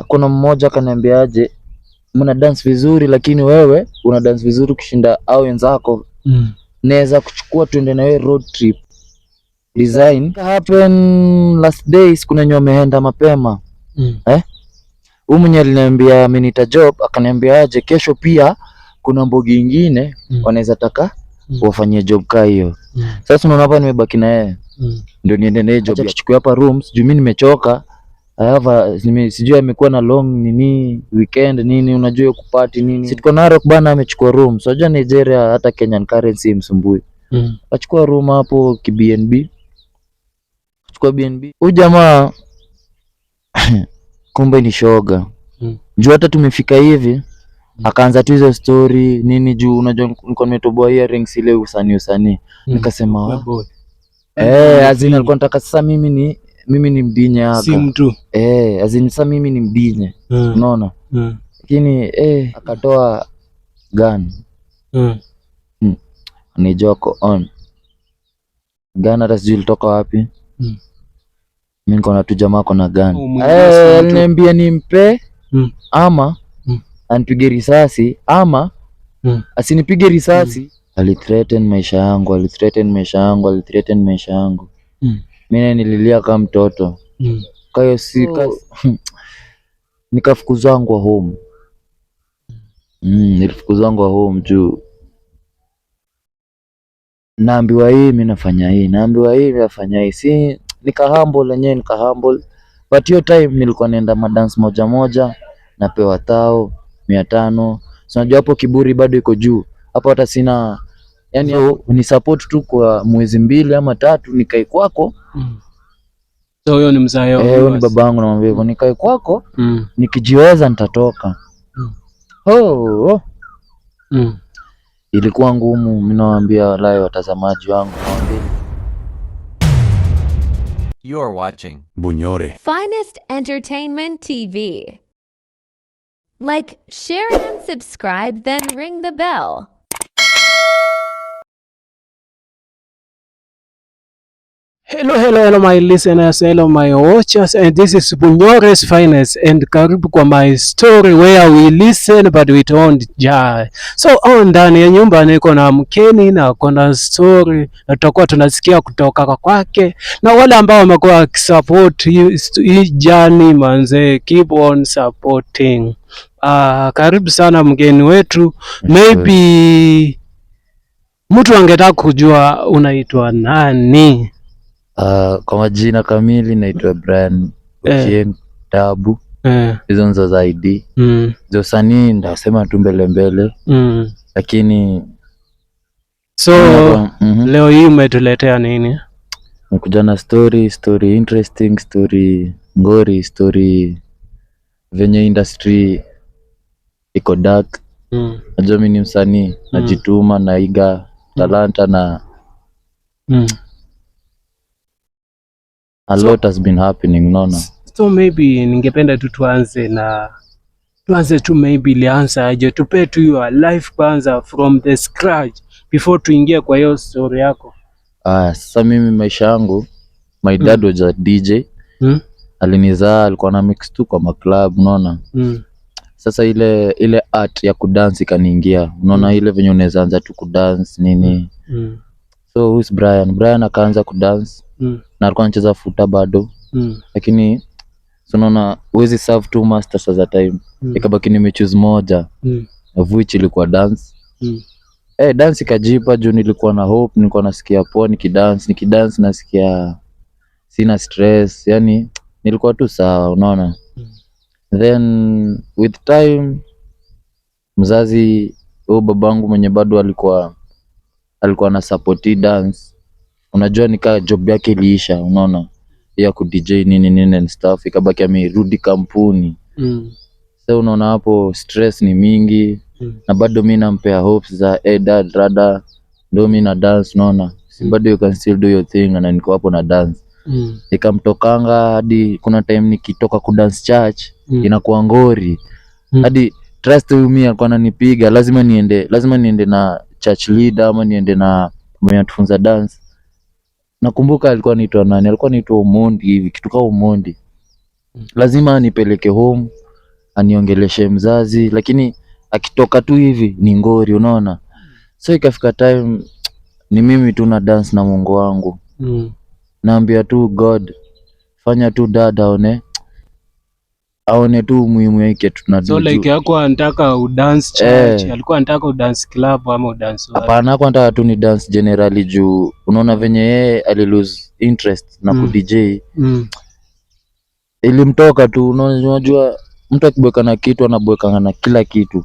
Kuna mmoja akaniambiaje, mna dance vizuri lakini wewe una dance vizuri kushinda au wenzako. Naweza kuchukua tuende na wewe road trip. Design happen last days, kuna wenye wameenda mapema. Huyu mwenye aliniambia amenita job akaniambia aje kesho pia kuna mbogi ingine wanaweza taka wafanyie job kaa hiyo. Sasa unaona hapa nimebaki na yeye. Ndio niende naye job. Tuchukue hapa rooms, juu mimi nimechoka. Sijui amekuwa na long nini weekend nini, unajua kupati nini. Si tuko Narok bana, amechukua room. So unajua Nigeria hata Kenyan currency msumbui. Achukua room hapo BNB. Chukua BNB. Huyu jamaa kumbe ni shoga. Juu hata tumefika hivi akaanza tu hizo story nini, juu unajua niko nimetoboa earrings ile usanii. Nikasema azina alikuwa nataka sasa mimi ni mbinye hapa. Si mtu. Azina sasa mimi ni mbinye. Unaona? Lakini akatoa gun. Ni joko on. Gun hata sijui ilitoka wapi. Mimi niko na tu jamaa kona gun. Aliniambia nimpe ama anipige risasi ama asinipige risasi. Alithreaten maisha yangu. Mimi nililia kama mtoto. Kwa hiyo nikafukuzwa home. Nilifukuzwa home juu naambiwa hii mimi nafanya hii, si humble. But hiyo time nilikuwa naenda madance moja napewa 500. So unajua hapo kiburi bado iko juu. Hapo hata sina, yani ni support tu kwa mwezi 2 ama 3 nikae kwako. So huyo ni mzee wao. Huyo ni babangu, namwambia hivyo, nikae kwako nikijiweza nitatoka. Ilikuwa ngumu, mimi nawaambia walai watazamaji wangu. You are watching Bunyore Finest Entertainment TV. Like, share and subscribe, then ring the bell. Hello my listeners, hello my watchers, and this is Bunyore's Finest, and karibu kwa my story where we listen but we don't judge. So ndani ya nyumba niko na mkeni na kuna story na tutakuwa tunasikia kutoka kwake na wale ambao wamekuwa wakisupport hii journey manze, keep on supporting. Karibu sana mgeni wetu. Maybe mtu angetaka kujua unaitwa nani? Kwa majina kamili naitwa Brian Ochieng Tabu. Hizo nzo za ID. Zo sanii ndasema tu mbele. Lakini so leo hii umetuletea nini? Nikuja na story interesting, story ngori, story venye industry iko dark. Najua mimi ni msanii, najituma, naiga talanta na a lot has been happening, unaona. So maybe ningependa tu tuanze tu, maybe lianza aje, tupe tu your life kwanza from the scratch before tuingie kwa hiyo story yako. Sasa mimi maisha yangu, my dad was a DJ. Alinizaa, alikuwa na mix tu kwa club, unaona. Sasa ile art ya kudance ikaniingia, unaona, ile venye unaweza anza tu kudance nini. So who's Brian akaanza kudance. Na alikuwa anacheza futa bado. Lakini unaona huwezi serve two masters at a time. Ikabaki nimechoose moja. Of which ilikuwa dance. Dance ikajipa juu nilikuwa na hope, nilikuwa nasikia poa nikidance nasikia sina stress, yani nilikuwa tu sawa, unaona. Then with time mzazi babangu mwenye bado alikuwa na support dance. Unajua nika job yake iliisha, unaona, ya ku DJ nini and stuff, ikabaki amerudi kampuni. Sasa unaona hapo stress ni mingi. Na bado mimi nampea hopes za dad rada ndio mimi na dance, unaona. Si bado you can still do your thing, na niko hapo na dance. Nikamtokanga hadi kuna time nikitoka ku dance church inakuwa ngori. Hadi trust me alikuwa ananipiga, lazima niende na church leader ama niende na mwenye atufunza dance. Nakumbuka alikuwa anaitwa nani? Alikuwa anaitwa Omondi hivi, kitu kama Omondi. lazima anipeleke home, aniongeleshe mzazi, lakini akitoka tu hivi ni ngori, unaona. So ikafika time ni mimi tu na dance na Mungu wangu. Naambia tu God, fanya tu dada aone tu muhimu yake tunadu. So like yako anataka udance church, alikuwa anataka udance club ama udance wapi? Hapana, hakuwa anataka tu ni dance generally juu unaona venye yeye ali lose interest na ku DJ. Ilimtoka tu, unajua mtu akibweka na kitu anabweka na kila kitu.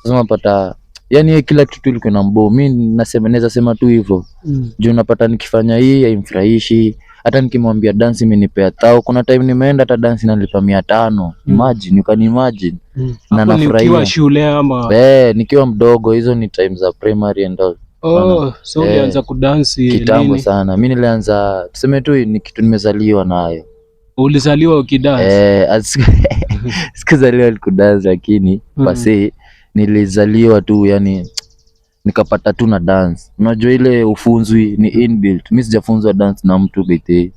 Sasa unapata yani yeye kila kitu ilikuwa na mbo. Mimi naweza sema tu hivyo. Juu unapata nikifanya hii haimfurahishi. Hata nikimwambia dance imenipea tao, kuna time nimeenda hata dance inanilipa 500. Imagine, you can imagine. Na nafurahia. Nikiwa shule ama nikiwa mdogo, hizo ni time za primary and all. So ulianza kudance kitambo sana. Mimi nilianza tuseme tu ni kitu nimezaliwa nayo. Ulizaliwa ukidance? Sikuzaliwa nikudance, lakini basi nilizaliwa tu, yani nikapata tu na dance. Unajua ile ufunzwi ni inbuilt. Mimi sijafunzwa dance na mtu bete.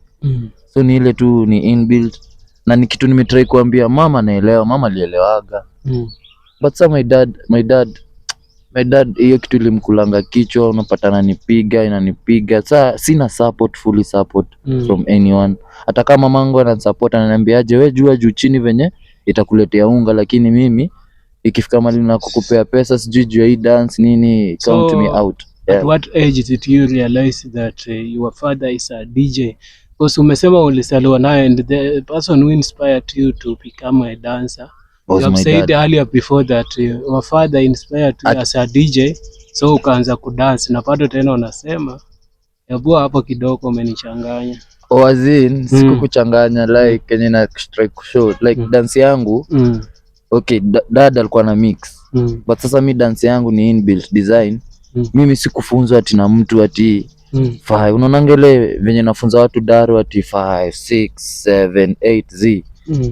So ni ile tu ni inbuilt, na ni kitu nimetry kuambia mama, naelewa, mama alielewaga. But so my dad hiyo kitu ilimkulanga kichwa, unapata inanipiga. Sasa sina fully support from anyone. Hata kama mamangu ananisupport, ananiambia aje, wewe juu chini venye itakuletea unga, lakini mimi ikifika mali na kukupea pesa sijui juu hii dance nini, count me out. At what age did you realize that your father is a DJ? Because umesema ulizaliwa naye, and the person who inspired you to become a dancer, you have said earlier before that your father inspired you as a DJ, so ukaanza kudance, na bado tena unasema hebu hapo kidogo umenichanganya. Wazin sikukuchanganya, like kenye na strike show like dance yangu. Okay, dad alikuwa na mix. But sasa mi dance yangu ni inbuilt design. Mimi sikufunzwa ati na mtu ati 5. Unaona ngele venye nafunza watu daru ati 5, 6, 7, 8 z.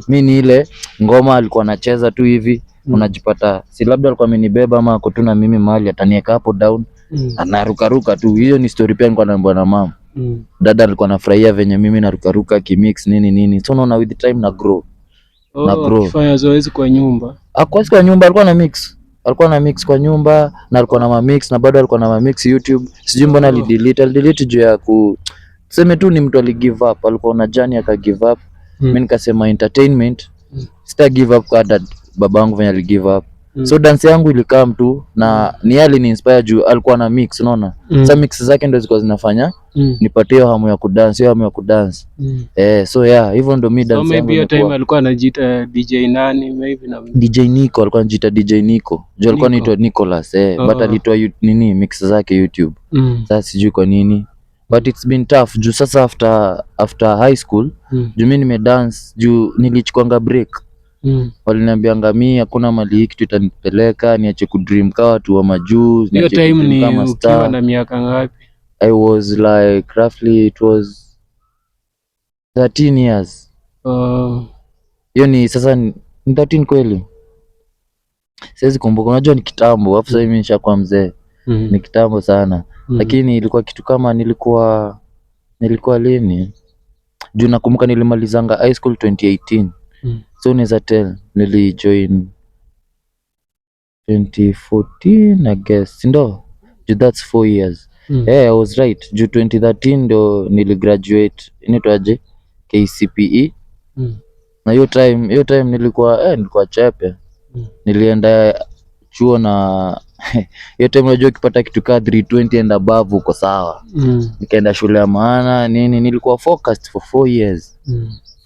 Mimi ni ile ngoma alikuwa anacheza tu hivi, unajipata si labda alikuwa amenibeba ama ako tu na mimi mahali atanieka hapo down, anaruka tu. Hiyo ni story pia nilikuwa naambiwa na mama. Dada alikuwa anafurahia venye mimi naruka kimix nini. So unaona with the time na grow. Akifanya zoezi kwa nyumba. Hakuwa kwa nyumba, alikuwa na mix kwa nyumba, na alikuwa na mix, na bado alikuwa na mix YouTube. Sijui mbona alidelete juu ya tuseme tu ni mtu aligive up, alikuwa na journey aka give up. Mimi nikasema entertainment sita give up kwa dad babangu venye aligive up. So dance yangu ilikaa mtu na ni yale ni inspire juu alikuwa na mix, unaona. Sasa mix zake ndio zilikuwa zinafanya nipatie hamu ya kudance, so yeah, hivyo ndio mimi dance yangu. So maybe hiyo time alikuwa anajiita DJ nani, maybe na DJ Nico, alikuwa anajiita DJ Nico. Juu alikuwa anaitwa Nicholas, but alitoa nini mix zake YouTube. Sasa sijui kwa nini, but it's been tough juu sasa after high school juu mimi nimedance, juu nilichukuanga break. Waliniambianga mimi hakuna mali hiki tutanipeleka, niache ku dream kwa watu wa majuu. Hiyo time ni ukiwa na miaka ngapi? I was like roughly it was 13 years. Hiyo ni sasa ni 13 kweli. Siwezi kumbuka, unajua ni kitambo, afu sasa mimi nishakuwa mzee. Ni kitambo sana. Lakini ilikuwa kitu kama nilikuwa lini? Juu nakumbuka nilimalizanga high school 2018. So unaweza tell nilijoin 2014 I guess. Ndio. That's 4 years. I was right. Juu 2013 ndo niligraduate inaitwaje KCPE. Na hiyo time nilikuwa chepe. Nilienda chuo na hiyo time unajua ukipata kitu ka 320 and above uko sawa. Nikaenda shule ya maana nini, nilikuwa focused for 4 years.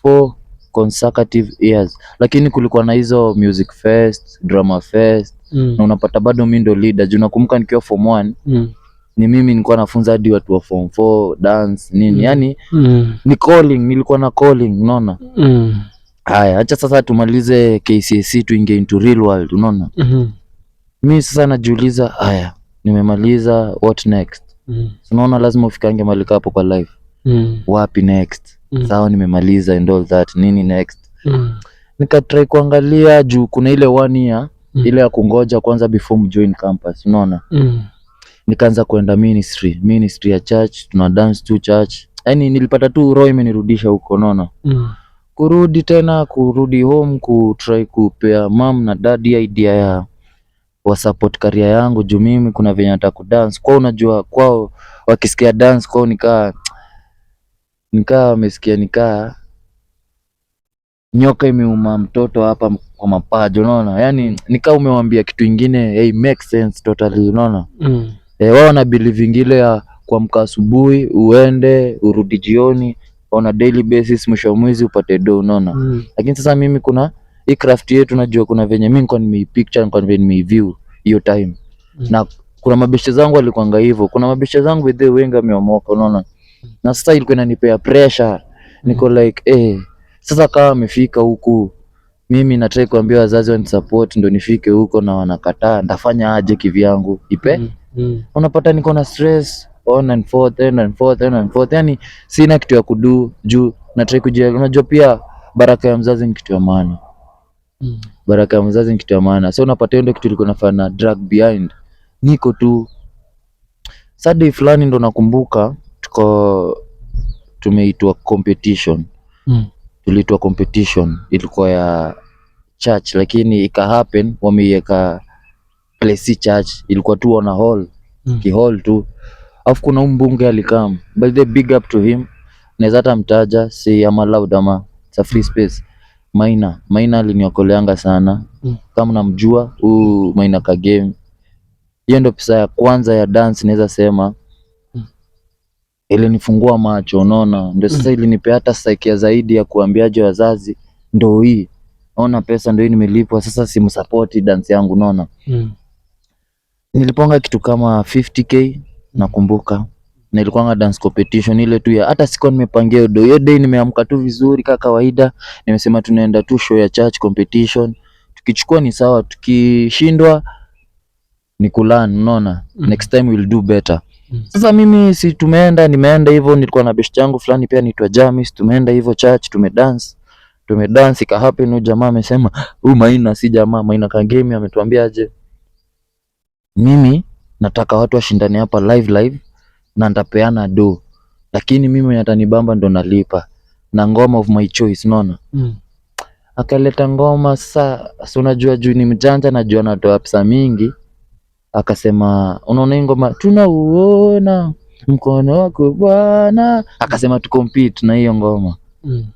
4 consecutive years. Lakini kulikuwa na hizo music fest, drama fest, na unapata bado mimi ndo leader. Juu nakumbuka nikiwa form 1 ni mimi nilikuwa nafunza hadi watu wa form 4 dance nini. Yani ni nilikuwa na calling, unaona. Haya, acha sasa tumalize KCSE tuingie into real world, unaona. Mimi sasa najiuliza, haya nimemaliza, what next? Unaona lazima ufikange mahali hapo kwa life. Wapi next? Sawa, nimemaliza and all that, nini next? Nikatry kuangalia juu kuna ile 1 year ile ya kungoja kwanza before join campus, unaona. Nikaanza kwenda ministry ya church, tuna dance to church. Yaani nilipata tu roho imenirudisha huko, unaona. kurudi home kutry kupea mom na dad idea ya wa support career yangu juu mimi kuna venye nataka kudance kwao. Unajua kwao wakisikia dance kwao nikaa wamesikia nikaa nyoka imeuma mtoto hapa kwa mapaja, unaona? Yani nikaa umewambia kitu ingine, hey, make sense totally, unaona? Wao wana believe ingine ya kuamka asubuhi uende urudi jioni on a daily basis, mwisho wa mwezi upate do, unaona? Lakini sasa mimi kuna hii craft yetu, najua kuna venye mimi niko nimepicture, niko nimeview hiyo time. Na kuna mabeshte zangu walikuanga hivyo, kuna mabeshte zangu with the wenga wameomoka, unaona? Na sasa ilikuwa inanipea pressure, niko like sasa kama amefika huku, mimi nataka kuambia wazazi wani support ndo nifike huko na wanakataa, ndafanya aje kivyangu unapata niko na stress on and forth, yani sina kitu ya kudu juu nataka kujia. Unajua pia baraka ya mzazi ni kitu ya maana. Baraka ya mzazi ni kitu ya maana. So unapata ndio kitu ilikuwa nafanya drag behind. Niko tu Saturday fulani ndo nakumbuka tumeitwa competition. Tuliitwa competition, ilikuwa ya church lakini ika happen wameiweka place church, ilikuwa tu on a hall, ki-hall tu. Alafu kuna mbunge alikam, by the big up to him, naweza hata mtaja, si ama loud ama it's a free space. Maina aliniokoleanga sana. Kama namjua Maina ka game, hiyo ndo pesa ya kwanza ya dance naweza sema ilinifungua macho, unaona? Ndio sasa ilinipea hata psyche zaidi ya kuambiaje wazazi, ndo hii ona pesa ndo hii nimelipwa, sasa simsupport dance yangu, unaona? Niliponga kitu kama 50k nakumbuka, na ilikuwa dance competition ile tu ya hata sikuwa nimepangia hiyo day. Nimeamka tu vizuri kama kawaida, nimesema tunaenda tu show ya church competition, tukichukua ni sawa, tukishindwa ni kulan, unaona? Next time we'll do better. Sasa mimi si nimeenda hivyo, nilikuwa na best yangu fulani pia anaitwa Jamis, tumeenda hivyo church, tumedance ika happen. Huyu jamaa amesema Maina si jamaa, Maina ka game ametuambia aje, mimi nataka watu washindane hapa live na nitapeana do, lakini mimi atanibamba ndo nalipa na ngoma of my choice, unaona? Akaleta ngoma. Sasa unajua juu ni mjanja, najua natoa pesa mingi. Akasema unaona hii ngoma tunauona mkono wako Bwana, akasema tu compete na hiyo ngoma.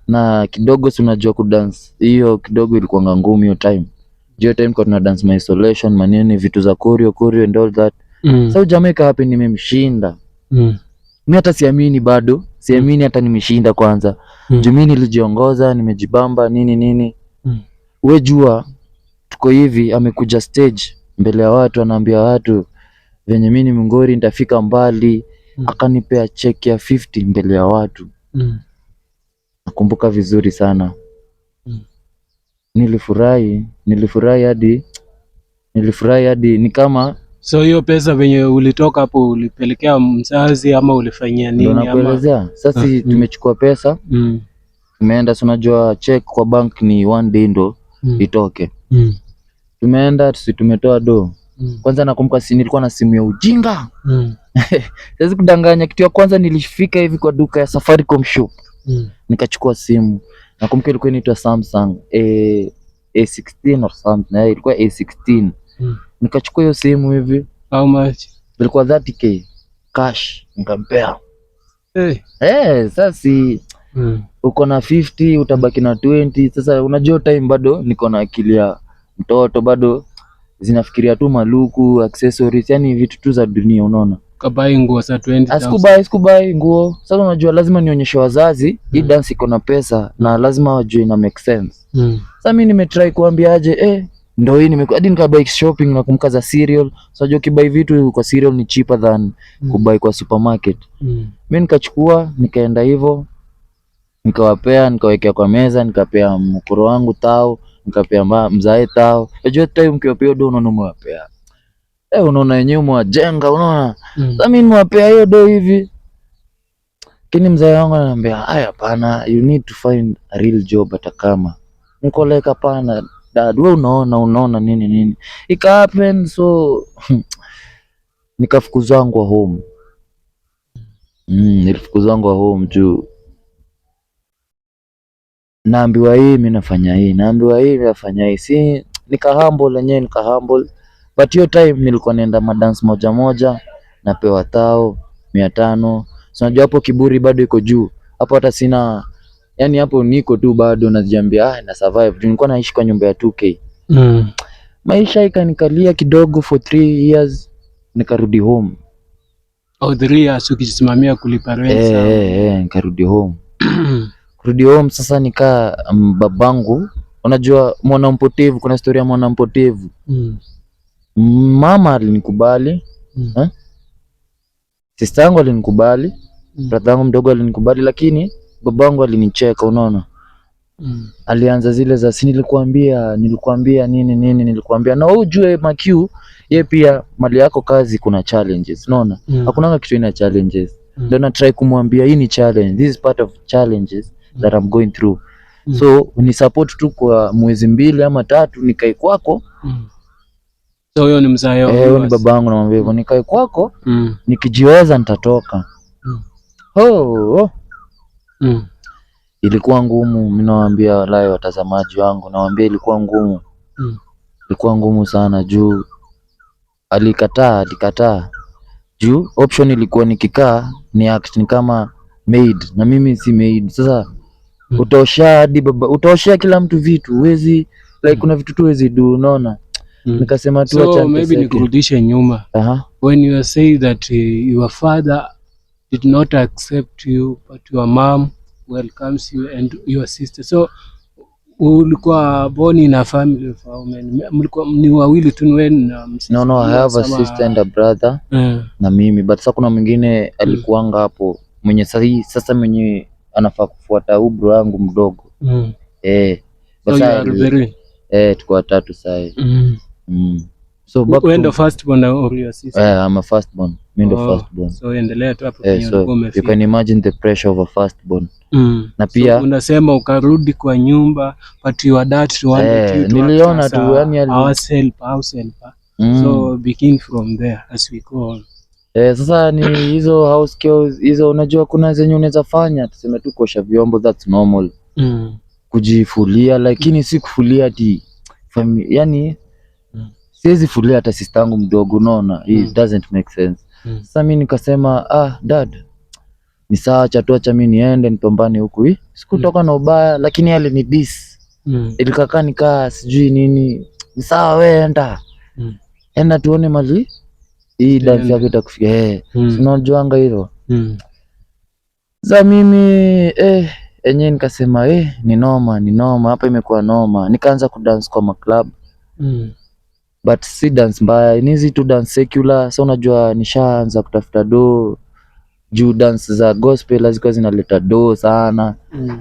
Na kidogo si unajua ku dance, hiyo kidogo ilikuwa ngumu hiyo time. Hiyo time kwa tuna dance my isolation, maneno vitu za choreo and all that. So Jamaica happen nimemshinda. Mimi hata siamini bado, siamini hata nimeshinda kwanza. Juu mimi nilijiongoza, nimejibamba nini. Wewe jua tuko hivi, amekuja stage mbele ya watu, anaambia watu venye mimi ni mngori nitafika mbali. Akanipea check ya 50 mbele ya watu. Nakumbuka vizuri sana. Nilifurahi hadi ni kama. So hiyo pesa venye ulitoka hapo ulipelekea mzazi ama ulifanyia nini? Ndio nakuelezea sasa. Tumechukua pesa, tumeenda, si unajua check kwa bank ni one day ndo itoke. Tumeenda tumetoa do. Kwanza nakumbuka nilikuwa na simu ya ujinga. Siwezi kudanganya, kitu ya kwanza nilifika hivi kwa duka ya Safaricom shop. Nikachukua simu. Nakumbuka ilikuwa inaitwa Samsung A16 or something. Ilikuwa A16. Nikachukua hiyo simu hivi. How much? Ilikuwa 30k cash, nikampea. Sasa uko na 50 utabaki na 20. Sasa unajua time bado niko na akili ya mtoto, bado zinafikiria tu maluku, accessories, yani vitu tu za dunia, unaona? Kabai nguo za 20,000. Asikubai nguo. Sasa unajua lazima nionyeshe wazazi hii dance iko na pesa na lazima wajue ina make sense. Sasa mimi nimetry kuambia aje ndio hii hadi nikabuy shopping, nakumbuka za cereal. So unajua kibai vitu kwa cereal ni cheaper than kubai kwa supermarket. Mimi nikachukua nikaenda hivyo, nikawapea, nikawekea kwa meza, nikapea mkoro wangu tao, nikapea mzae tao. Unajua time mkiwapea do unaona umewapea. Unaona yenyewe mwajenga, unaona? Sasa mimi nimewapea hiyo do hivi. Lakini mzae wangu ananiambia, hapana, you need to find a real job hata kama. Niko like hapana, dad, wewe unaona nini. Ika happen, so nikafukuzwa home. Nilifukuzwa home juu naambiwa hii mimi nafanya hii, naambiwa hii mimi nafanya hii, si nika humble yenyewe, nika humble. But hiyo time nilikuwa naenda madance moja napewa 500. So unajua hapo kiburi bado iko juu hapo, hata sina yani, hapo niko tu bado najiambia na survive. Nilikuwa naishi kwa nyumba ya 2K. Maisha ikanikalia kidogo for 3 years, nikarudi home. 3 years ukijisimamia kulipa rent. Nikarudi home. Kurudi home sasa nikaa babangu, unajua mwana mpotevu, kuna historia ya mwana mpotevu. Mama alinikubali, sister yangu alinikubali, brother yangu mdogo alinikubali, lakini babangu alinicheka, unaona. Alianza zile za si nilikuambia nini, nilikuambia na ujue Makiu, yeye pia mali yako kazi kuna challenges, unaona. Hakuna kitu ina challenges. Ndio na try kumwambia hii ni challenge, this is part of challenges that I'm going through. So ni support tu kwa mwezi 2 ama 3 nikae kwako. So huyo ni mzee wao. Huyo ni babangu, namwambia hivyo, nikae kwako, nikijiweza nitatoka. Ilikuwa ngumu, mimi nawaambia wallahi watazamaji wangu, nawaambia ilikuwa ngumu. Ilikuwa ngumu sana juu alikataa. Juu option ilikuwa nikikaa ni act ni kama maid, na mimi si maid. Sasa utaosha hadi baba, utaosha kila mtu vitu, huwezi like kuna vitu tu huwezi do, unaona. Nikasema tu acha maybe nikurudishe nyuma. When you say that your father did not accept you but your mom welcomes you and your sister, so ulikuwa born in a family of how many? Mlikuwa ni wawili tu wewe na msichana? No, I have a sister and a brother na mimi, but sasa kuna mwingine alikuanga hapo mwenye sasa mwenye anafaa kufuata bro wangu mdogo. Sasa tuko 3 sasa. So wewe ndo first born or your sister? I'm a first born. Mimi ndo first born. So endelea tu hapo kwenye ngome. You can imagine the pressure of a first born. Na pia so, unasema ukarudi kwa nyumba but your dad wanted you to niliona tu yani house helper. So begin from there as we go on. Sasa ni hizo house skills hizo, unajua kuna zenye unaweza fanya, tuseme tu kuosha vyombo, that's normal. Kujifulia, lakini si kufulia ati yani siwezi fulia hata sister yangu mdogo, unaona. It doesn't make sense. Sasa mimi nikasema dad ni sawa, acha mimi niende nipambane huku. Sikutoka na ubaya, lakini yale ni dis. Ilikakaa nikaa sijui nini. Ni sawa, wewe enda tuone mali hii dance yako itakufikia. Unajuanga hilo. Sasa mimi enyewe nikasema ni noma hapa, imekuwa noma. Nikaanza kudance kwa maclub. But si dance mbaya, ni hizi tu dance secular. So unajua nishaanza kutafuta do juu dance za gospel lazima zinaleta do sana.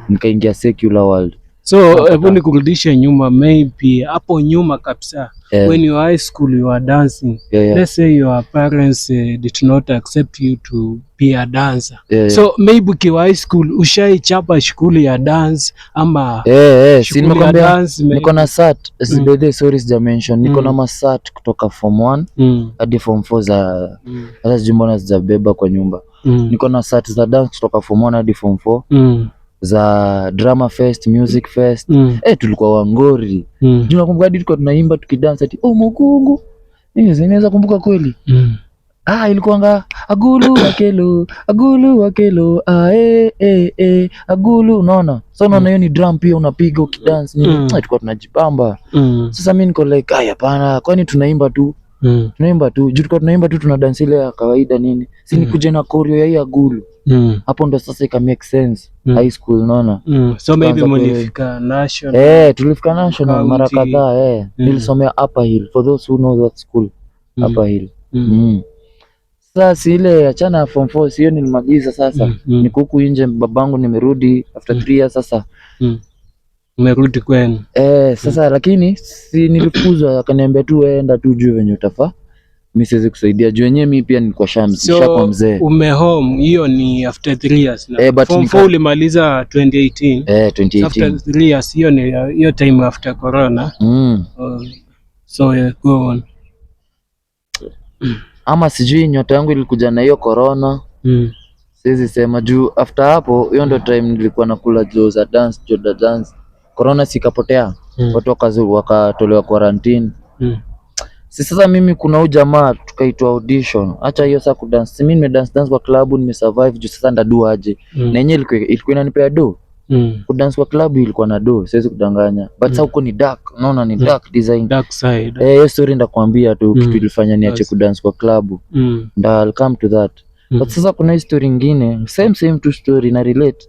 Nikaingia secular world. So hebu nikurudishe nyuma, maybe hapo nyuma kabisa. When you were high school you were dancing. Let's say your parents did not accept you to be a dancer. So maybe ukiwa high school ushaichapa shule ya dance ama si nimekwambia niko na sat sorry sija mention, niko na masat kutoka form 1 hadi form 4 za sasa jimbona zibeba kwa nyumba. Niko na sat za dance kutoka form 1 hadi form 4 za drama fest, music fest. Tulikuwa wangori. Nakumbuka hadi tulikuwa tunaimba tukidance ati Mugungu. Ninaweza kumbuka kweli. Ilikuwanga agulu wakelo agulu, unaona. So unaona hiyo ni drum pia unapiga ukidance nini. Tulikuwa tunajipamba. Sasa mimi niko like hapana, kwani tunaimba tu. Juu tulikuwa tunaimba tu, tuna dance ile ya kawaida nini. Si nikuje na choreo ya hii agulu. Hapo ndo sasa ika make sense. High school, unaona. So maybe mlifika national. Tulifika national mara kadhaa. Nilisomea Upper Hill, for those who know that school. Upper Hill. Sasa ile achana ya form 4 sio nilimaliza sasa. Niko huku nje, babangu nimerudi after 3 years sasa. Umerudi kwenu. Sasa lakini si nilifukuzwa, akaniambia tu enda tu juu venye utafaa. Mimi siwezi kusaidia juu yenyewe mimi pia nilikuwa shamba mzee. Umehome, hiyo ni after 3 years na. Form 4 ulimaliza 2018. 2018. After 3 years hiyo ni hiyo time after corona. So go on. Ama sijui nyota yangu ilikuja na hiyo corona. Siwezi sema juu after hapo hiyo ndo time nilikuwa nakula jo za dance. corona sikapotea, watu wakatolewa quarantine. Sasa mimi kuna huyu jamaa tukaitwa audition. Acha hiyo sasa kudance. Mimi nimedance kwa club nimesurvive juu sasa ndadu aje. Na yenyewe ilikuwa inanipea do. Kudance kwa club ilikuwa na do, siwezi kudanganya. But sasa huko ni dark, unaona ni dark design. Dark side. Hiyo story ndakwambia tu kitu ilifanya niache kudance kwa club. I'll come to that. But sasa kuna story nyingine, same tu story na relate.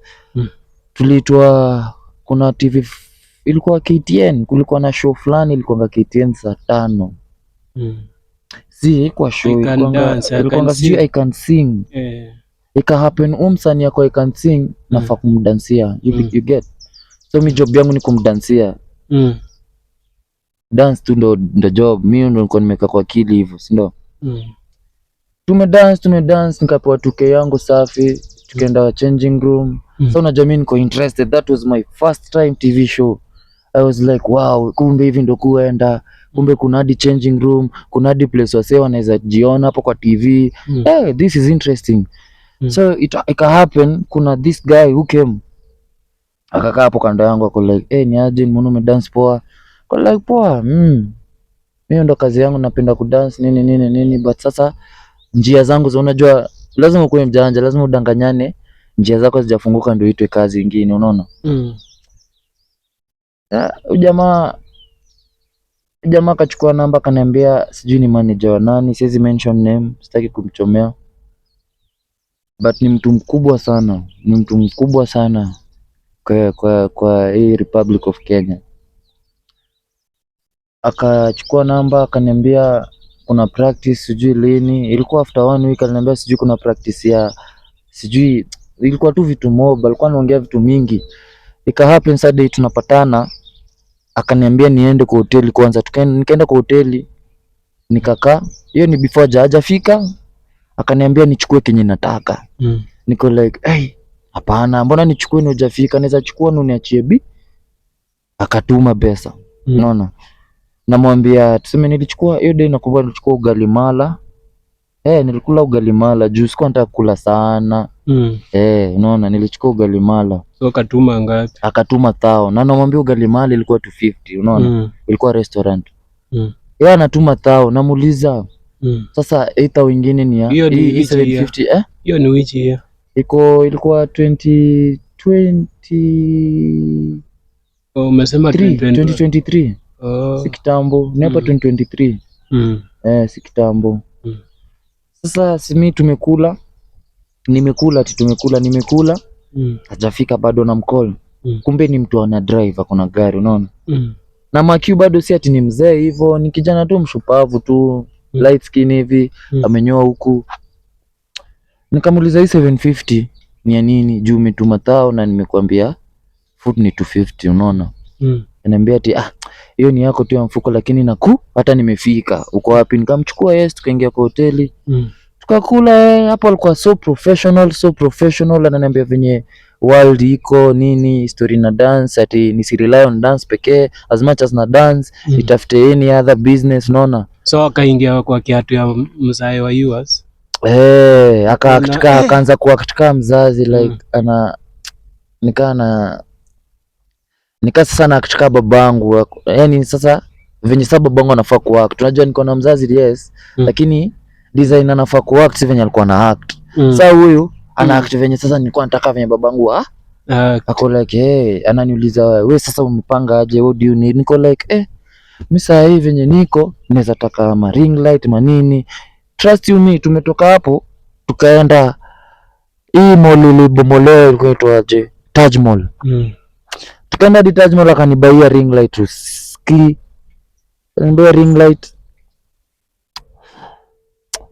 Tuliitwa kuna TV ilikuwa KTN, kulikuwa na show fulani ilikuwa KTN saa 5. Si kwa show ilikuwa sijui I can sing. Ika happen umsani yako I can sing nafaa kumdansia. You get. So mi job yangu ni kumdansia. Dance tu ndo job. Mimi ndo nilikuwa nimeka kwa akili hivyo, si ndo? Tumedance nikapewa 2K yangu safi, tukaenda changing room. So unajua mimi niko interested. That was my first time TV show. I was like wow, kumbe hivi ndo kuenda. Kumbe kuna hadi changing room, kuna hadi place wase wanaweza jiona hapo kwa TV. This is interesting. So it happen, kuna this guy who came akakaa hapo kando yangu ako like ni aje mbona umedance poa? Kwa like poa. Mimi ndo kazi yangu napenda kudance nini but sasa njia zangu za unajua lazima ukuwe mjanja, lazima udanganyane, njia zako zijafunguka ndio itwe kazi nyingine, unaona? Jamaa akachukua namba akaniambia sijui ni manager wa nani, siwezi mention name, sitaki kumchomea. But ni mtu mkubwa sana kwa hii Republic of Kenya. Akachukua namba akaniambia kuna practice sijui lini, ilikuwa after 1 week aliniambia sijui kuna practice ya sijui, ilikuwa tu vitu mob, alikuwa anaongea vitu mingi. Ika happen Saturday tunapatana, akaniambia niende kwa hoteli kwanza. Nikaenda kwa hoteli nikakaa, hiyo ni before hajafika. Akaniambia nichukue kenye nataka. Niko like hapana, mbona nichukue ni hujafika? Naweza chukua na uniachie bi. Akatuma pesa, unaona? Namwambia tuseme nilichukua hiyo day, nakumbuka nilichukua ugali mala. Nilikula ugali mala juu sikuwa nataka kula sana. Unaona, nilichukua ugali mala. So akatuma ngapi? Akatuma 1000. Na namwambia ugali mala ilikuwa 250, unaona? Ilikuwa restaurant. Yeye anatuma 1000, namuuliza sasa 8000 wingine ni ya hii 750. Hiyo ni which year? Ilikuwa 2020. Umesema 2023. Si kitambo, ni hapa 2023. Si kitambo. Sasa simi tumekula. Nimekula. Hajafika bado na mcall. Kumbe ni mtu ana drive akona gari, unaona? Na Makiu bado si ati ni mzee hivyo, ni kijana tu mshupavu tu, light skin hivi, amenyoa huku. Nikamuuliza hii 750 ni ya nini? Juu umetuma 1000 na nimekuambia food ni 250, unaona? Ananiambia ati hiyo ni yako tu ya mfuko, lakini hata nimefika. Uko wapi? Nikamchukua yes, tukaingia kwa hoteli. Tukakula. Hapo alikuwa so professional, ananiambia venye world iko nini, story na dance, ati nisirely on dance pekee, as much as na dance itafute any other business, unaona? So akaingia kwa kiatu ya mzae wa yours. Akaanza kuwa katika mzazi like nika sasa na katika babangu, yani sasa venye sasa babangu anafaa kuact. Tunajua niko na mzazi yes, lakini design anafaa kuact si venye alikuwa na act. Sasa huyu ana act venye sasa nilikuwa nataka venye babangu ako like ananiuliza wewe sasa umepanga aje, what do you need? Niko like mimi sasa hivi venye niko naweza taka ma ring light manini. Trust you me, tumetoka hapo tukaenda hii mall ilibomolewa, ilikuwa inaitwaje, Taj Mall. Tukaenda hadi Taj Mall, akanibaia ring light uski. Ndio ring light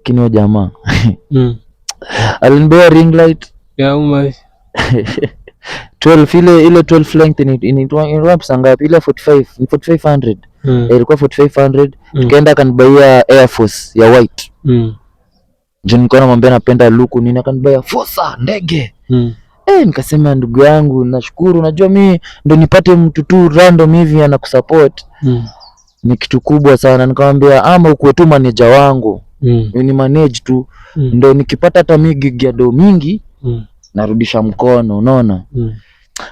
kinyo jamaa. Alinibea ring light ya umai 12 ile 12 length inaitwa pesa ngapi? Ile 45 ni 4500. Ilikuwa 4500. Tukaenda akanibaia Air Force ya white. Ndio nilikuwa namwambia napenda look nini, akanibaia Forza ndege. Nikasema ndugu yangu nashukuru, unajua mimi ndo nipate mtu tu random hivi anakusupport. Ni kitu kubwa sana. Nikamwambia ama ukuwe tu manager wangu. Ni manage tu. Ndo nikipata hata gig ya do mingi narudisha mkono, unaona?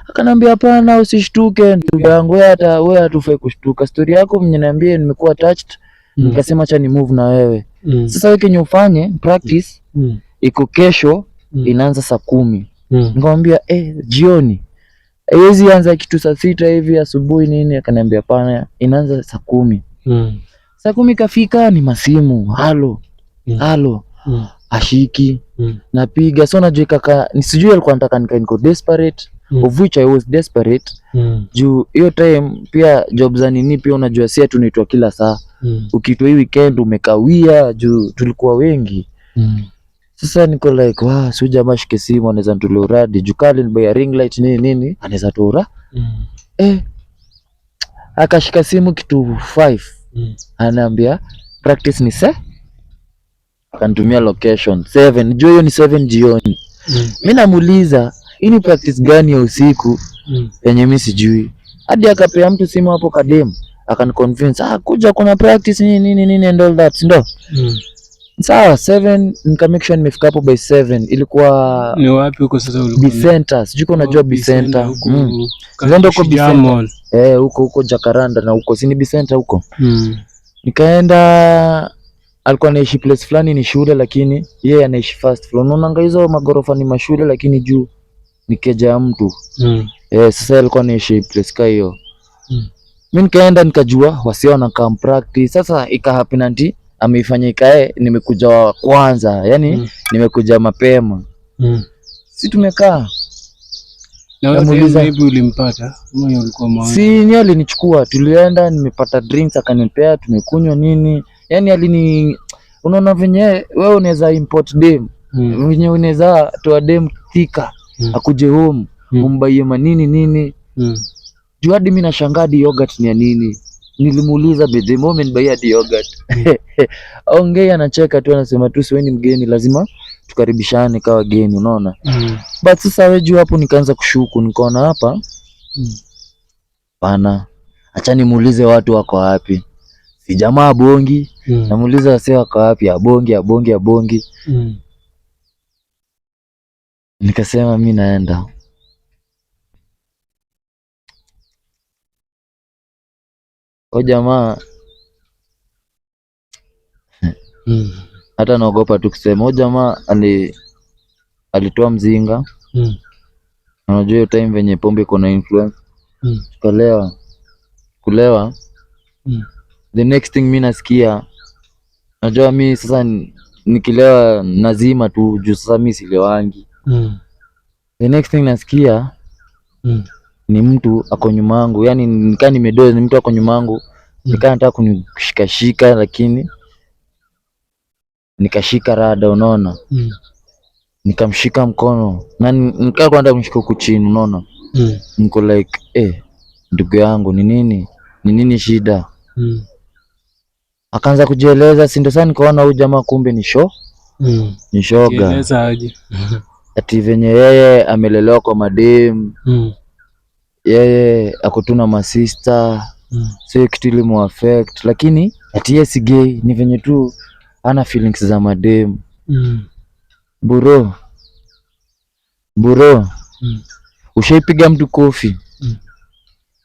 Akanambia hapana, usishtuke ndugu yangu, wewe hatufai kushtuka. Story yako mnyeniambia nimekuwa touched. Nikasema acha ni move na wewe. Sasa wewe kenye ufanye practice iko kesho inaanza saa 10. Nikamwambia jioni. Haiwezi anza kitu saa 6 hivi asubuhi nini? Akaniambia hapana, inaanza saa 10. Saa 10 kafika, ni masimu. Halo. Ashiki. Napiga. So najua kaka, nisijui alikuwa anataka niko desperate. Of which I was desperate. Juu hiyo time pia job za nini pia unajua si tunaitwa kila saa. Ukiitwa hii weekend umekawia juu tulikuwa wengi. Sasa niko like si jamaa shike simu anaweza nitolea uradi juu kali ni by ring light nini anaweza tora. Akashika simu kitu 5. Anaambia practice ni akanitumia location 7. Juu hiyo ni 7 jioni. Mimi namuuliza hii ni practice gani ya usiku yenye mimi sijui. Hadi akapea mtu simu hapo kadem akaniconvince kuja kuna practice nini and all that ndo. Sawa 7 nika make sure nimefika hapo by 7. Ilikuwa ni wapi huko sasa ulikuwa? Bicenter, sijui unajua Bicenter. Ndio huko Bicenter. Huko Jacaranda na huko sini Bicenter huko. Nikaenda, alikuwa anaishi place fulani ni shule lakini yeye anaishi first floor. Unaona hizo magorofa ni mashule lakini juu ni keja ya mtu. Sasa alikuwa anaishi place ka hiyo. Mimi nikaenda nikajua wasio na come practice. Sasa ikahappen anti ameifanya ikae nimekuja kwanza. Yani nimekuja mapema. Si tumekaa. Na wewe hivi ulimpata? Mmoja ulikuwa mwanzo. Si ni alinichukua, tulienda nimepata drinks akanipea tumekunywa nini. Yani unaona venye wewe unaweza import dem. Venye unaweza toa dem thika akuje home umbaie manini nini. Juu hadi mimi nashangaa di yogurt ni ya nini. Nilimuuliza by the moment buy di yogurt. Ongea anacheka tu anasema tu siweni mgeni lazima tukaribishane kama wageni unaona. But sasa wewe juu hapo nikaanza kushuku nikaona hapa bana acha nimuulize watu wako wapi. Si jamaa bongi namuuliza wase wako wapi abongi. Nikasema mimi naenda. O jamaa hata naogopa tu kusema. O jamaa alitoa mzinga. Unajua hiyo time venye pombe iko na influence. Kulewa. The next thing mimi nasikia, najua mimi sasa nikilewa nazima tu juu sasa mimi silewangi. The next thing nasikia ni mtu ako nyuma yangu. Yani nikaa nimedoze ni mtu ako nyuma yangu. Nikaa nataka kunishikashika lakini nikashika rada unaona. Nikamshika mkono na nikaa kwenda kumshika huku chini unaona. Niko like ndugu yangu ni nini shida? Akaanza kujieleza, si ndio? Sasa nikaona huyu jamaa kumbe ni shoga. Kieleza aje? Ati venye yeye amelelewa kwa madem. Yeye akutuna masista. Sio kitu ilimu affect lakini ati yeye si gay, ni venye tu ana feelings za madem. Buro. Ushaipiga mtu kofi?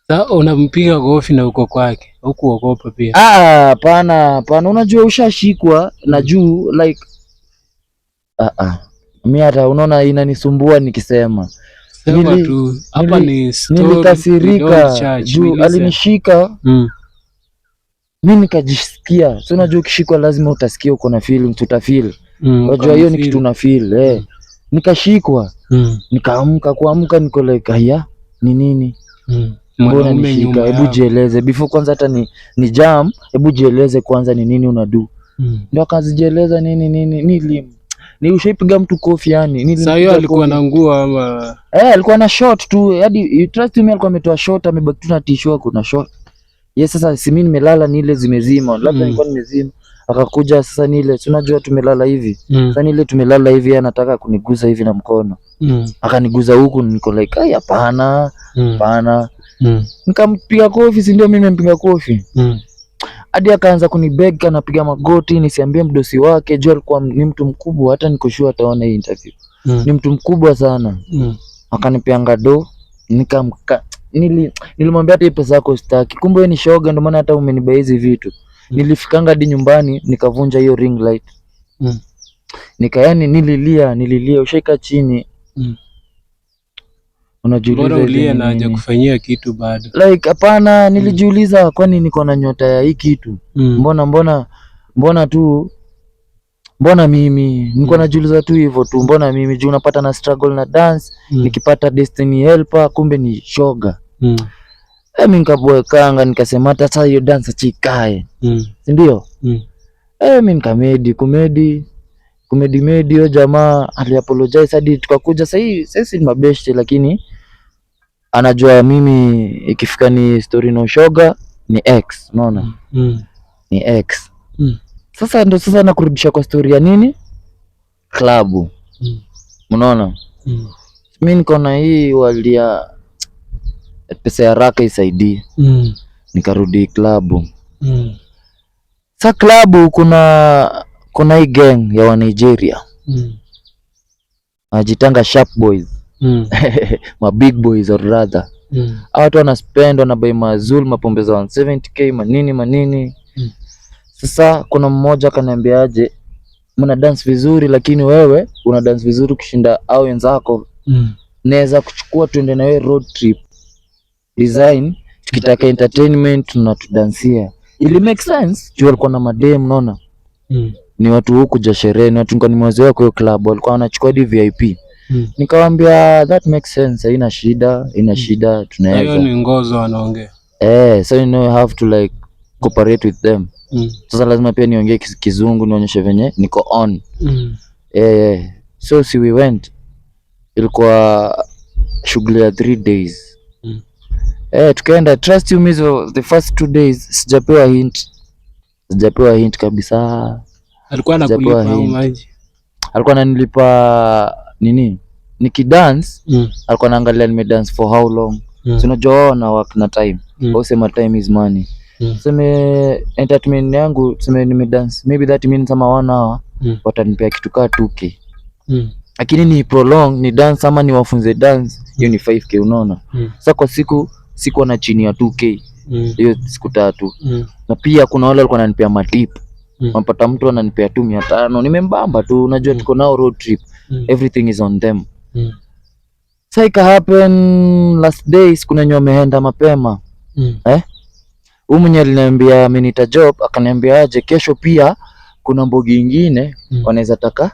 Sasa unampiga kofi na uko kwake, hukuogopa pia? Hapana. Unajua ushashikwa na juu like mimi hata unaona inanisumbua nikisema. Sema tu hapa ni story. Nilikasirika juu alinishika. Mimi nikajisikia. So unajua ukishikwa lazima utasikia uko na feeling, tutafeel. Unajua hiyo ni kitu na feel. Nikashikwa. Kuamka niko like haya ni nini? Mbona nishika? Hebu jieleze before kwanza hata ni jam. Hebu jieleze kwanza ni nini unadu. Ndio akazijieleza nini ni ushaipiga mtu kofi yani. Sasa hiyo alikuwa na nguo ama alikuwa na short tu. Hadi you trust me, alikuwa ametoa short amebaki tu na t-shirt kuna short. Sasa si mimi nimelala ni ile zimezima. Labda nilikuwa nimezima. Akakuja sasa ni ile unajua tumelala hivi. Sasa ni ile tumelala hivi anataka kuniguza hivi na mkono. Akaniguza huku niko like hapana. Nikampiga kofi, si ndio mimi nimpiga kofi. Hadi akaanza kunibeg anapiga magoti nisiambie mdosi wake. Juu alikuwa ni mtu mkubwa, hata niko sure ataona hii interview. Ni mtu mkubwa sana. Akanipeanga do Nilimwambia hata pesa yako sitaki, kumbe wewe ni shoga, ndio maana hata umenibai hizi vitu. Nilifikanga hadi nyumbani nikavunja hiyo ring light. Yani nililia ushaika chini. Unajiuliza bora ulie na haja kufanyia kitu bado. Like hapana, nilijiuliza kwani niko na nyota ya hii kitu? Mbona mimi niko najiuliza tu hivyo tu, mbona mimi juu unapata na struggle na dance, nikipata destiny helper kumbe ni shoga. Mimi nikabwekanga nikasema hata sasa hiyo dance chikae. Si ndio? Mimi nikamedi hiyo jamaa aliapologize hadi tukakuja sasa ni mabeshte, lakini anajua mimi ikifika ni story no shoga ni ex, unaona? Ni ex. Sasa nakurudisha kwa story ya nini? Klabu. Unaona? Mimi niko na hii walia pesa ya raka isaidie. Nikarudi klabu. Sasa klabu kuna hii gang ya wa Nigeria. Wanajitanga sharp boys. Ma big boys or rather. Watu wanaspend, wanabuy mazul, mapombe za 170k, manini. Sasa kuna mmoja akaniambia aje, mna dance vizuri lakini wewe una dance vizuri kushinda au wenzako. Naweza kuchukua tuende na wewe road trip. Design tukitaka entertainment tunatudansia. Ili make sense, juu walikuwa na madem, unaona? Ni watu huku ja sherehe, ni watu nimewazoea kwa hiyo club, walikuwa wanachukua hadi VIP. Nikamwambia that makes sense, haina shida, tunaweza. Hiyo ni ngozo wanaongea. So you know you have to like cooperate with them. Sasa lazima pia niongee kizungu nionyeshe venye niko on. So we went. Ilikuwa shughuli ya 3 days. Tukaenda, trust you me, the first 2 days sijapewa hint kabisa. Alikuwa anakulipa au maji? Alikuwa ananilipa nini? Nikidance, alikuwa anaangalia nimedance for how long. So unajua na work na time. Au sema time is money. Sema entertainment yangu, sema nimedance maybe that means kama 1 hour, watanipea kitu kaa 2k. Lakini ni prolong ni dance ama ni wafunze dance, hiyo ni 5k, unaona? Sasa kwa siku na chini ya 2k. Hiyo siku 3. Na pia kuna wale walikuwa wananipea matip. Unapata mtu ananipea tu 500, nimembamba tu, unajua tuko nao road trip. Everything is on them. Sasa ika happen last days, kuna nyoma ameenda mapema. Huyu mwenye aliniambia amenita job, akaniambia aje kesho pia kuna mbogi ingine wanaweza taka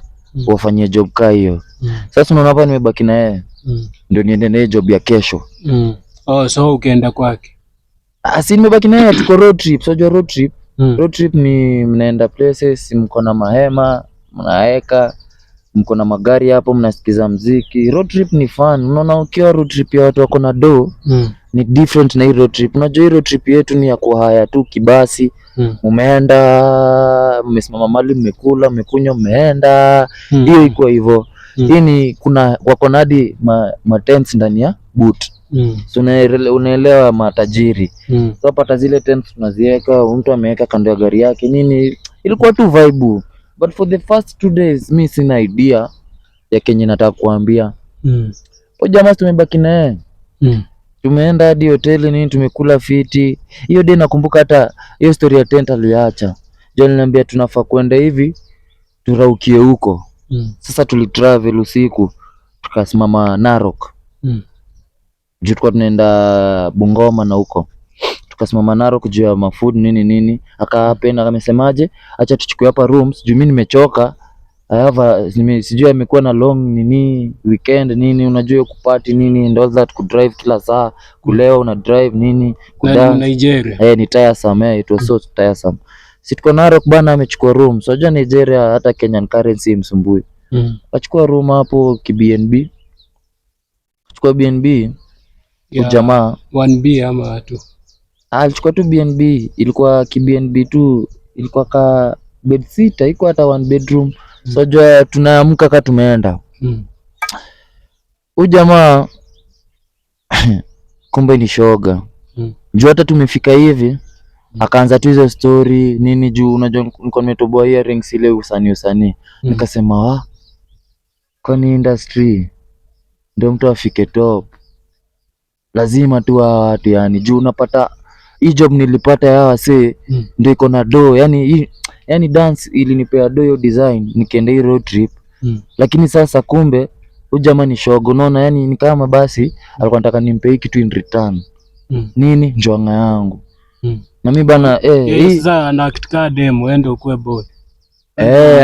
wafanyie job kaa hiyo. Sasa unaona hapa nimebaki na yeye. Ndio niende na job ya kesho. So ukaenda kwake? Si nimebaki na yeye, tuko road trip. So road trip. Road trip ni mnaenda places, mko na mahema, mnaeka, mko na magari hapo, mnasikiza muziki. Road trip ni fun. Unaona ukiwa road trip ya watu wako na do, ni different na hii road trip. Unajua hii road trip yetu ni ya kuhaya tu kibasi. Mmeenda, mmesimama mahali, mmekula, mmekunywa, mmeenda. Hiyo iko hivyo. Hii ni kuna wako na hadi ma tents ndani ya boot. So unaelewa matajiri. So pata zile tents tunaziweka, mtu ameweka kando ya gari yake nini, ilikuwa tu vibe. But for the first 2 days mimi sina idea ya Kenya nataka kuambia. Jamaa tumebaki na yeye. Tumeenda hadi hoteli nini, tumekula fiti. Hiyo day nakumbuka hata hiyo story ya tent aliacha. John aliniambia tunafaa kwenda hivi turaukie huko. Sasa tulitravel usiku tukasimama Narok. Juu tulikuwa tunaenda Bungoma na huko. Tukasimama Narok juu ya mafood nini. Akapenda amesemaje, acha tuchukue hapa rooms juu mimi nimechoka. Sijui amekuwa na long nini weekend nini, unajua kupati nini and all that, kudrive kila saa, kulewa una drive nini, kudance Nigeria. Ni tiresome, it was so tiresome. Si tuko Narok bana, amechukua room. So unajua Nigeria hata Kenyan currency msumbui. Achukua room hapo BNB. Achukua BNB. Jamaa 1B ama 2. Alichukua tu BNB, ilikuwa BNB tu, ilikuwa ka bed sitter, iko hata 1 bedroom. So jua tunaamka kama tumeenda. Huyu jamaa kumbe ni shoga. Juu hata tumefika hivi, akaanza tu hizo story nini, juu unajua niko nimetoboa earrings ile usani. Nikasema kwani industry ndio mtu afike top? lazima tu hawa watu yani, juu unapata hii job nilipata ya wase ndio iko na do yani dance ilinipea do hiyo design nikaenda hii road trip lakini sasa kumbe huyu jamaa ni shogo, unaona yani ni kama basi alikuwa anataka nimpe kitu in return nini njwanga yangu na mimi bana hii sasa anakitika demo uende ukue boy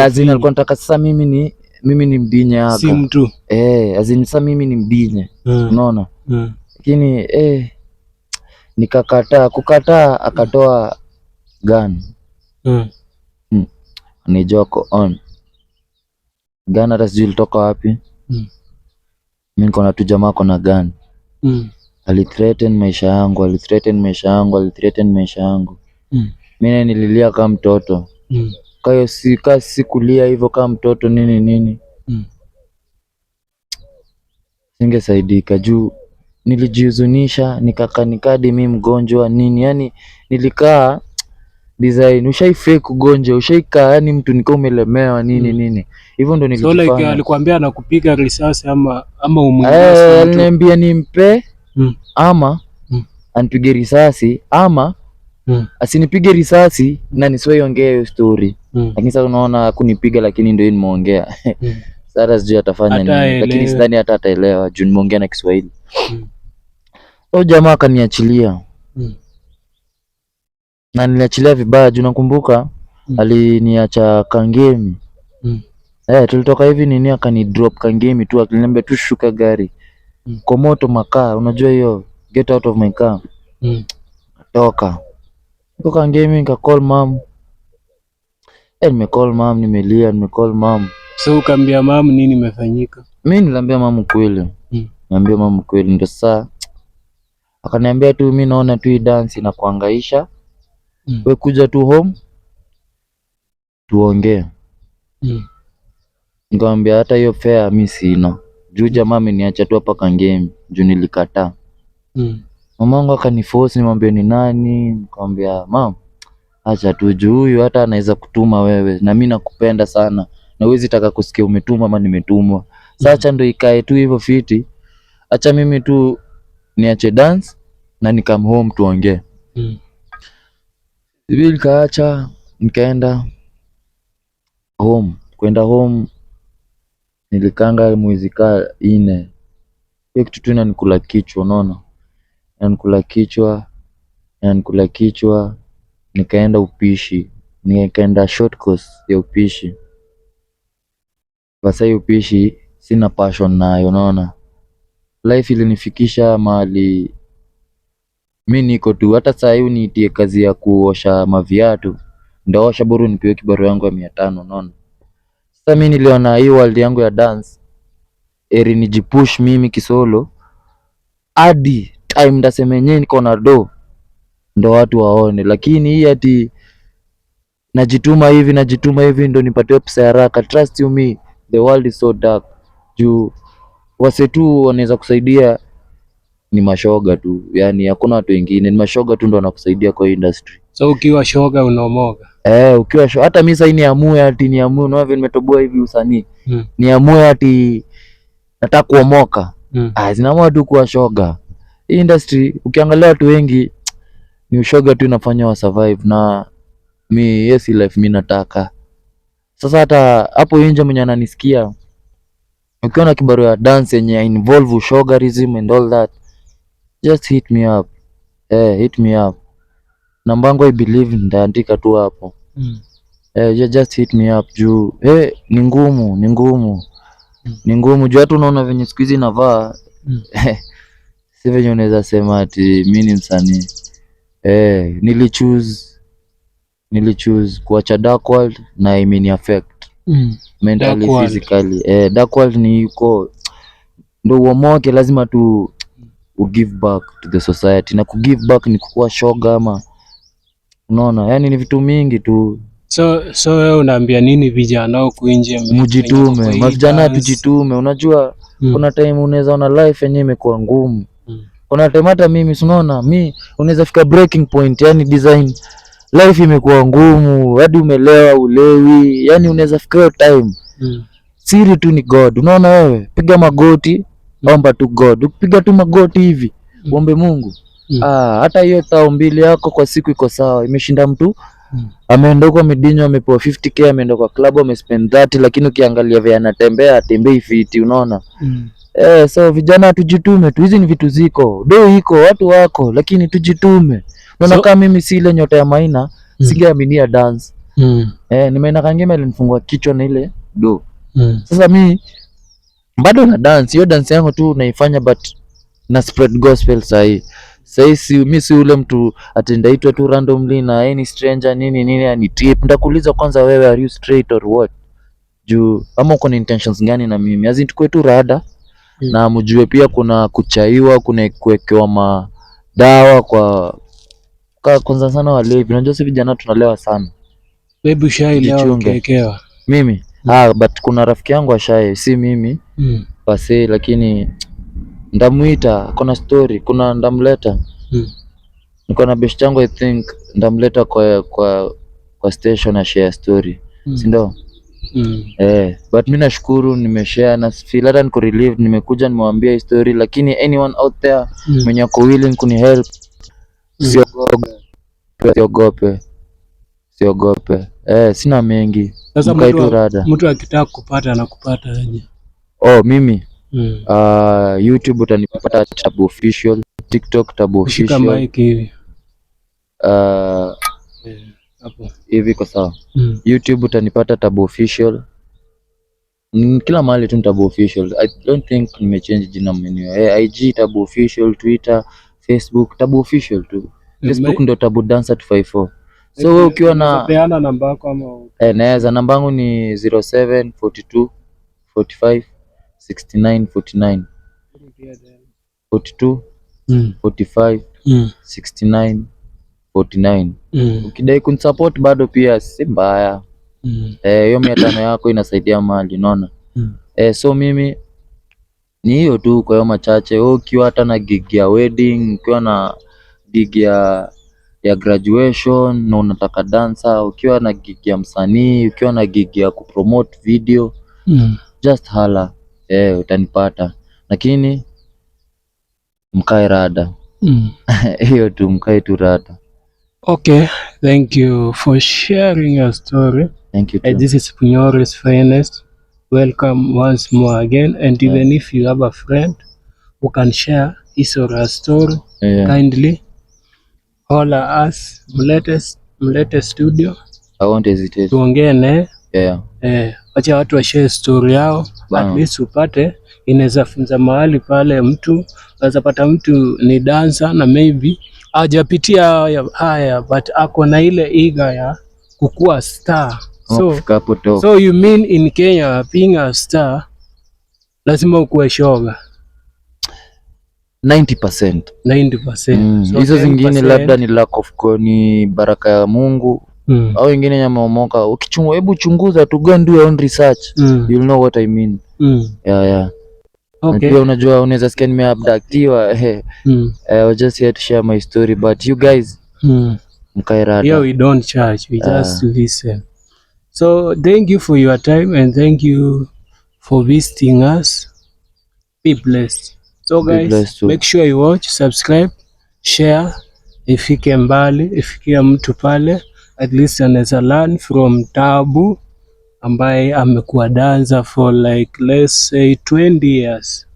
azini alikuwa anataka sasa mimi ni mdinye hapa si mtu azini sasa mimi ni mdinye unaona lakini kukataa akatoa gun ni joko on gun, hata sijui ilitoka wapi mimi niko na tu jamaa kona gun alithreaten maisha yangu mimi nililia kama mtoto kwa hiyo sikulia hivyo kama mtoto nini singesaidika juu nilijihuzunisha nikakanikadi mimi mgonjwa nini yani nilikaa design fake ugonjwa ushaikaa yani mtu nika umelemewa nini hivyo ndo nilijifanya. So like alikwambia anakupiga risasi ama aliniambia nimpe ama anipige risasi ama asinipige risasi na nisiongee hiyo story lakini sasa unaona kunipiga lakini ndio nimeongea sasa sijui atafanya nini lakini sidhani hata ataelewa juu nimeongea na Kiswahili. So jamaa akaniachilia na niliachilia vibaya juu nakumbuka aliniacha Kangemi tulitoka hivi nini akani drop Kangemi tu akiniambia tu shuka gari kwa moto makaa unajua hiyo get out of my car toka niko Kangemi nika call mom nimecall mom nimelia nimecall mom. So ukaambia mom nini imefanyika? Mimi niliambia mom kweli niambia mom kweli ndio saa akaniambia tu mimi naona tu hii dance inakuhangaisha wewe kuja tu home tuongee nikamwambia hata hiyo fare mimi sina juu jamaa ameniacha tu hapa Kangemi juu nilikataa mamangu akaniforce nimwambie ni nani nikamwambia mom acha tu juu huyu hata anaweza kutuma wewe na mimi nakupenda sana na huwezi taka kusikia umetuma ama nimetumwa sasa acha ndo ikae tu hivyo fiti acha mimi tu niache dance na nikam home tuongee Sibil kaacha nikaenda home kwenda home nilikanga mwezi kaa 4 hiyo kitu tu inanikula kichwa unaona inanikula kichwa nikaenda upishi nikaenda short course ya upishi basi upishi sina passion nayo unaona life ilinifikisha mahali mimi niko tu hata saa hii niitie kazi ya kuosha maviatu ndaosha bora nipewe kibarua yangu ya 500 unaona sasa mimi niliona hii world yangu ya dance nijipush mimi kisolo hadi time ndasema yenyewe niko na do ndo watu waone lakini hii ati najituma hivi ndo nipate pesa haraka trust you me the world is so dark juu wase tu wanaweza kusaidia ni mashoga tu yani hakuna watu wengine ni mashoga tu ndo wanakusaidia kwa industry. So ukiwa shoga unaomoga ukiwa hata mimi sasa niamue unaona vile nimetoboa hivi usanii niamue ati nataka kuomoka zinaamua tu kuwa shoga. Hii industry ukiangalia watu wengi ni ushoga tu inafanya wa survive na yes life mimi nataka sasa hata hapo nje mwenye ananisikia ukiona kibarua ya dance yenye involve ushogarism and all that just hit me up hit me up namba yangu I believe ndaandika tu hapo just hit me up juu ni ngumu juu hata unaona venye siku hizi navaa si venye unaweza sema ati mimi ni msanii nilichoose kuacha Dark World na imeni affect mentally physically Dark World ni yuko ndo uomoke lazima tu give back to the society na give back ni kuwa shoga ama unaona yani ni vitu mingi tu so wewe unaambia nini vijana huko nje mjitume mavijana tujitume unajua kuna time unaweza ona life yenyewe imekuwa ngumu kuna time hata mimi unaona mimi unaweza fika breaking point yani design life imekuwa ngumu hadi umelewa ulewi yani unaweza fika hiyo time siri tu ni God unaona wewe piga magoti omba tu God ukipiga tu magoti hivi uombe Mungu. Hata hiyo tao mbili yako kwa siku iko sawa, imeshinda mtu ameenda huko amedinywa, amepewa 50k, ameenda kwa club amespend 30, lakini ukiangalia vile anatembea atembei fiti, unaona. So vijana tujitume tu, hizi ni vitu ziko do iko watu wako, lakini tujitume. Unaona kama mimi si ile nyota ya Maina, singeaminia dance. Nimeenda Kangema ilinifungua kichwa na ile do. Sasa mimi bado na dance, hiyo dance yangu tu naifanya, but na spread gospel sahi. Sahi mimi si ule mtu atendaitwa tu randomly na any stranger nini ani tip. Ndakuuliza kwanza, wewe are you straight or what? Juu ama uko na intentions gani na mimi? Azin tukue tu rada na mjue pia kuna kuchaiwa, kuna kuwekewa madawa kwa kwanza sana walevi. Unajua sisi vijana tunalewa sana. Baby shy leo kekewa. Mimi but kuna rafiki yangu ashaye, si mimi pase, lakini ndamuita, kuna story, kuna ndamleta. Niko na best yangu, I think ndamleta kwa station share story, si ndio? But mimi nashukuru nimeshare na feel hata niko relieved, nimekuja nimewambia hii story, lakini anyone out there mwenye ako willing kuni help, siogope. Sina mengi. Sasa mtu akitaka kupata anakupata aje? Mimi YouTube utanipata Tabu Official, TikTok Tabu Official. Shika mic hivi. Hapo. Hivi kwa sawa. YouTube utanipata Tabu Official. Kila mahali tu Tabu Official. I don't think nimechange jina mwenyewe. IG Tabu Official, Twitter, Facebook Tabu Official tu. Facebook ndo Tabu Dancer 254. So wewe ukiwa na peana namba yako ama naweza, namba yangu ni 0742 45 69 49 42 45 69 49. Ukidai kunisupport bado pia si mbaya. Hiyo 500 yako inasaidia mali, unaona. So mimi ni hiyo tu kwa hiyo machache. Wewe ukiwa hata na gig ya wedding, ukiwa na gig ya graduation na unataka dancer, ukiwa na gig ya msanii, ukiwa na gig ya kupromote video, just hala, utanipata, lakini mkae rada. Hiyo tu, mkae tu rada. Okay, thank you for sharing your story. Thank you too. This is Bunyore's Finest. Welcome once more again, and even if you have a friend who can share his or her story, kindly holler us, mlete studio. I won't hesitate. Tuongee naye. Acha watu wa share story yao. At least upate, inaweza funza mahali pale, mtu unaweza pata mtu ni dancer na maybe hajapitia haya but ako na ile iga ya kukua star. So you mean in Kenya being a star lazima ukuwe shoga? 90%. Hizo zingine labda ni lack of ni baraka ya Mungu. Au wengine yameomoka. Hebu chunguza tu, go and do your own research. You'll know what I mean. Okay. Pia unajua unaweza sikia nimeabductiwa. I was just here to share my story, but you guys mkae rada. Yeah, we don't charge, we just listen. So thank you for your time and thank you for visiting us. Be blessed. So guys, make sure you watch, subscribe, share. Ifike mbali, ifikia mtu pale, at least anaweza learn from Tabu ambaye amekuwa dancer for like let's say 20 years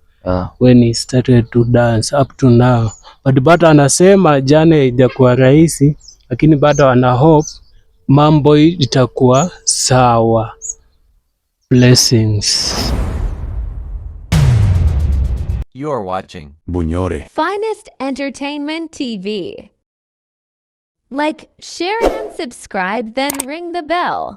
when he started to dance up to now. But bado anasema jana haijakuwa rahisi, lakini bado ana hope mambo itakuwa sawa. Blessings. You're watching Bunyore Finest Entertainment TV. Like, share and subscribe, then ring the bell.